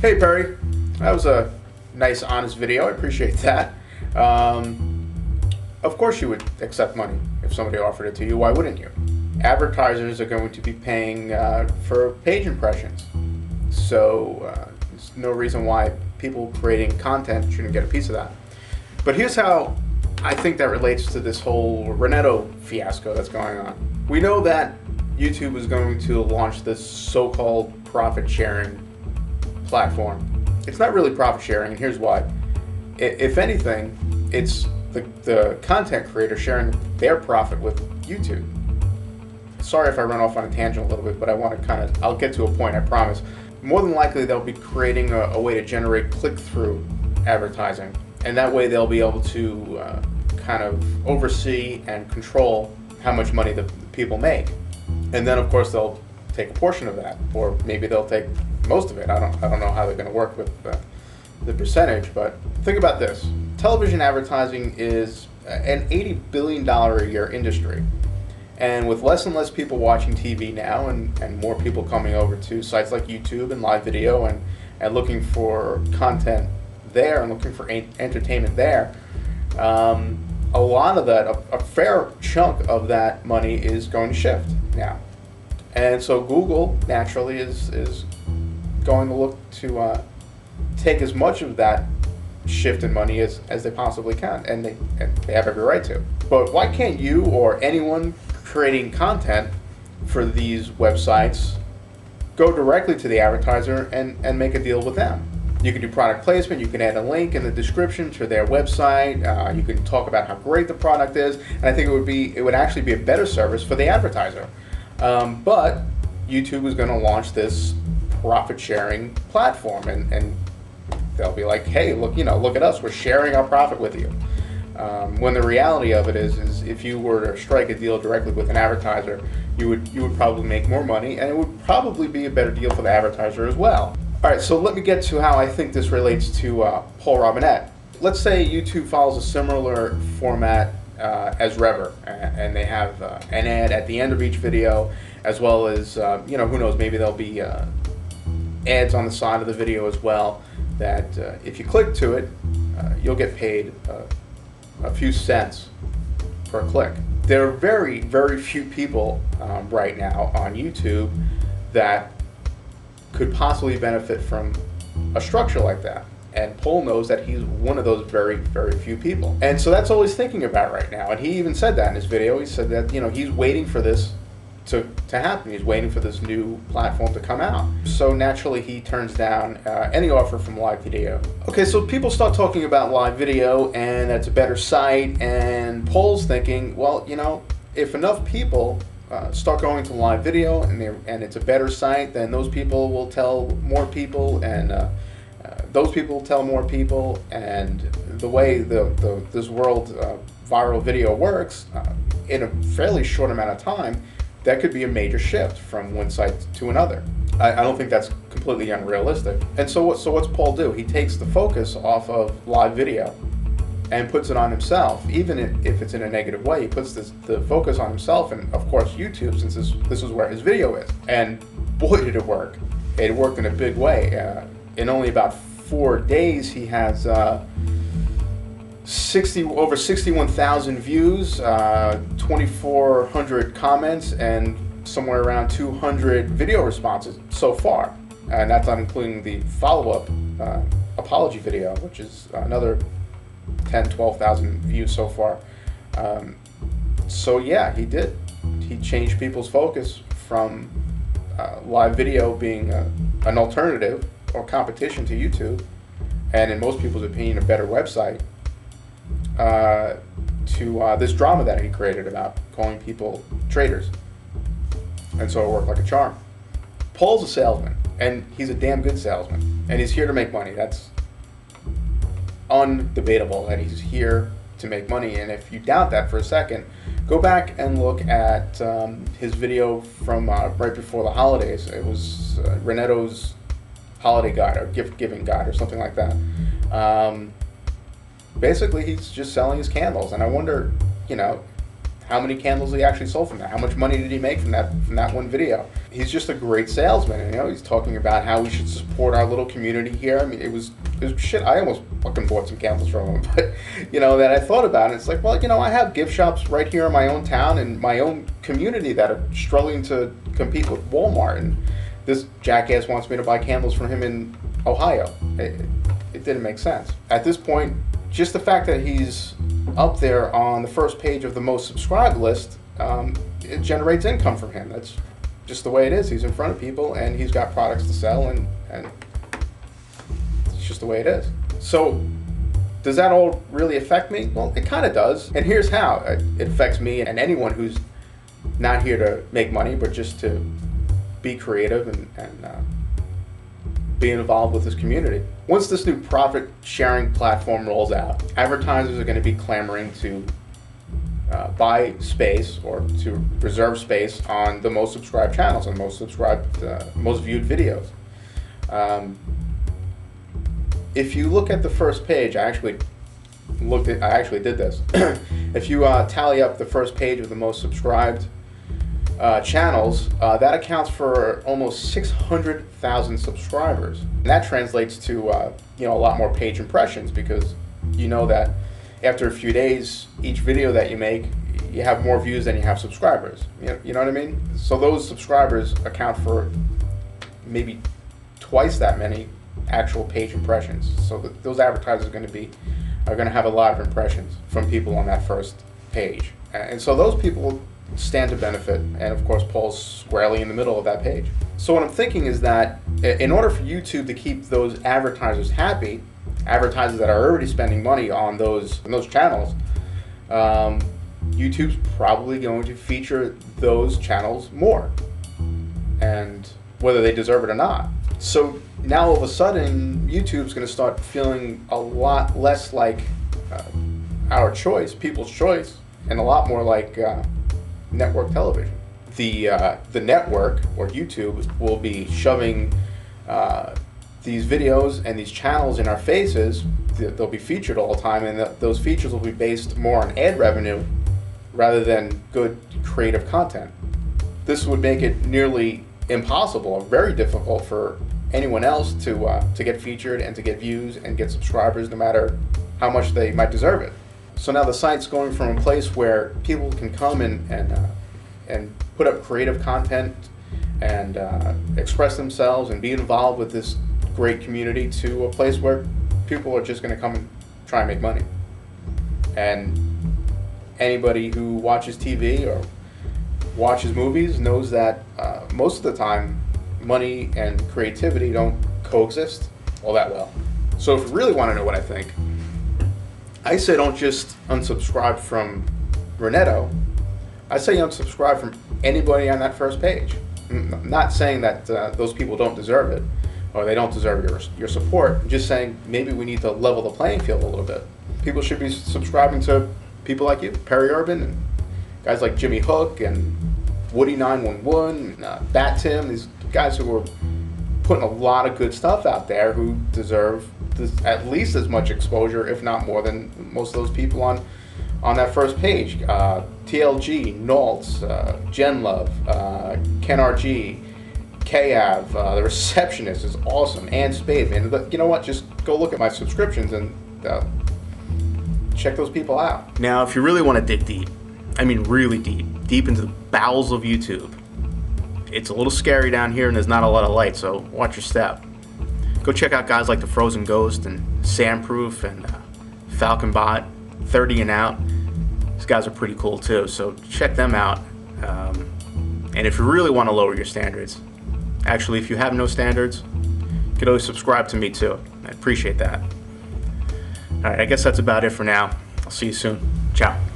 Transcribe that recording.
Hey Perry, that was a nice, honest video. I appreciate that. Of course you would accept money if somebody offered it to you. Why wouldn't you? Advertisers are going to be paying for page impressions. So there's no reason why people creating content shouldn't get a piece of that. But here's how I think that relates to this whole Renetto fiasco that's going on. We know that YouTube is going to launch this so-called profit sharing platform. It's not really profit sharing, and here's why. If anything, it's the content creator sharing their profit with YouTube. Sorry if I run off on a tangent a little bit, but I want to I'll get to a point, I promise. More than likely, they'll be creating a way to generate click-through advertising, and that way they'll be able to kind of oversee and control how much money the people make. And then, of course, they'll take a portion of that, or maybe they'll take most of it. I don't know how they're going to work with the percentage, but think about this. Television advertising is an $80 billion a year industry. And with less and less people watching TV now, and more people coming over to sites like YouTube and live video and looking for content there and looking for entertainment there, a lot of that, a fair chunk of that money is going to shift now. And so Google naturally is going to look to take as much of that shift in money as they possibly can, and they have every right to. But why can't you or anyone creating content for these websites go directly to the advertiser and make a deal with them? You can do product placement, you can add a link in the description to their website, you can talk about how great the product is, and I think it would actually be a better service for the advertiser. But YouTube is going to launch this profit sharing platform, and they'll be like, hey, look at us, we're sharing our profit with you. When the reality of it is if you were to strike a deal directly with an advertiser, you would probably make more money, and it would probably be a better deal for the advertiser as well. All right, so let me get to how I think this relates to Paul Robinette. Let's say YouTube follows a similar format as Savor, and they have an ad at the end of each video, as well as who knows, maybe there'll be ads on the side of the video as well, that if you click to it, you'll get paid a few cents per click. There are very, very few people right now on YouTube that could possibly benefit from a structure like that. And Paul knows that he's one of those very, very few people. And so that's all he's thinking about right now. And he even said that in his video. He said that, he's waiting for this to happen. He's waiting for this new platform to come out. So naturally he turns down any offer from live video. Okay, so people start talking about live video and that's a better site, and Paul's thinking, well, if enough people start going to live video and it's a better site, then those people will tell more people, and those people will tell more people, and the way this world viral video works, in a fairly short amount of time, that could be a major shift from one site to another. I don't think that's completely unrealistic. And so what's Paul do? He takes the focus off of live video and puts it on himself. Even if it's in a negative way, he puts the focus on himself and, of course, YouTube, since this is where his video is. And boy, did it work. It worked in a big way. In only about 4 days, he has over 61,000 views, 2,400 comments, and somewhere around 200 video responses so far. And that's not including the follow-up apology video, which is another 12,000 views so far. So yeah, he did. He changed people's focus from live video being an alternative or competition to YouTube, and in most people's opinion, a better website, to this drama that he created about calling people traitors. And so it worked like a charm. Paul's a salesman, and he's a damn good salesman, and he's here to make money. That's undebatable, that he's here to make money. And if you doubt that for a second, go back and look at his video from right before the holidays. It was Renetto's holiday guide or gift giving guide or something like that. Basically, he's just selling his candles, and I wonder, how many candles he actually sold from that. How much money did he make from that one video? He's just a great salesman. And, he's talking about how we should support our little community here. I mean, it was shit. I almost fucking bought some candles from him, but that I thought about it. It's like, well, I have gift shops right here in my own town and my own community that are struggling to compete with Walmart, and this jackass wants me to buy candles from him in Ohio. It didn't make sense. At this point, just the fact that he's up there on the first page of the most subscribed list, it generates income from him. That's just the way it is. He's in front of people and he's got products to sell, and it's just the way it is. So does that all really affect me? Well, it kind of does. And here's how it affects me and anyone who's not here to make money, but just to be creative and be involved with this community. Once this new profit sharing platform rolls out, advertisers are going to be clamoring to buy space or to reserve space on the most subscribed channels and most viewed videos. If you look at the first page, I actually did this. If you tally up the first page of the most subscribed channels, that accounts for almost 600,000 subscribers. And that translates to a lot more page impressions, because that after a few days, each video that you make, you have more views than you have subscribers. You know what I mean? So those subscribers account for maybe twice that many actual page impressions. So those advertisers are going to have a lot of impressions from people on that first page, and so those people stand to benefit, and of course Paul's squarely in the middle of that page. So what I'm thinking is that in order for YouTube to keep those advertisers happy, advertisers that are already spending money on those channels, YouTube's probably going to feature those channels more, and whether they deserve it or not. So now all of a sudden YouTube's going to start feeling a lot less like our choice, people's choice, and a lot more like network television. The network, or YouTube, will be shoving these videos and these channels in our faces. They'll be featured all the time, and those features will be based more on ad revenue rather than good creative content. This would make it nearly impossible or very difficult for anyone else to get featured and to get views and get subscribers, no matter how much they might deserve it. So now the site's going from a place where people can come and put up creative content and express themselves and be involved with this great community, to a place where people are just going to come and try and make money. And anybody who watches TV or watches movies knows that most of the time money and creativity don't coexist all that well. So if you really want to know what I think, I say don't just unsubscribe from Renetto. I say unsubscribe from anybody on that first page. I'm not saying that those people don't deserve it, or they don't deserve your support. I'm just saying maybe we need to level the playing field a little bit. People should be subscribing to people like you, Perry Urban, and guys like Jimmy Hook and Woody 911, Bat Tim, these guys who are putting a lot of good stuff out there, who deserve at least as much exposure, if not more, than most of those people on that first page. TLG, Nolts, Genlove, Ken RG, KAV, The Receptionist is awesome, and Spade, man. You know what? Just go look at my subscriptions and check those people out. Now, if you really want to dig deep, I mean really deep into the bowels of YouTube, it's a little scary down here and there's not a lot of light, so watch your step. Go check out guys like The Frozen Ghost and Sandproof and Falcon Bot, 30 and Out. These guys are pretty cool too, so check them out. And if you really want to lower your standards, actually, if you have no standards, you could always subscribe to me too. I appreciate that. Alright, I guess that's about it for now. I'll see you soon. Ciao.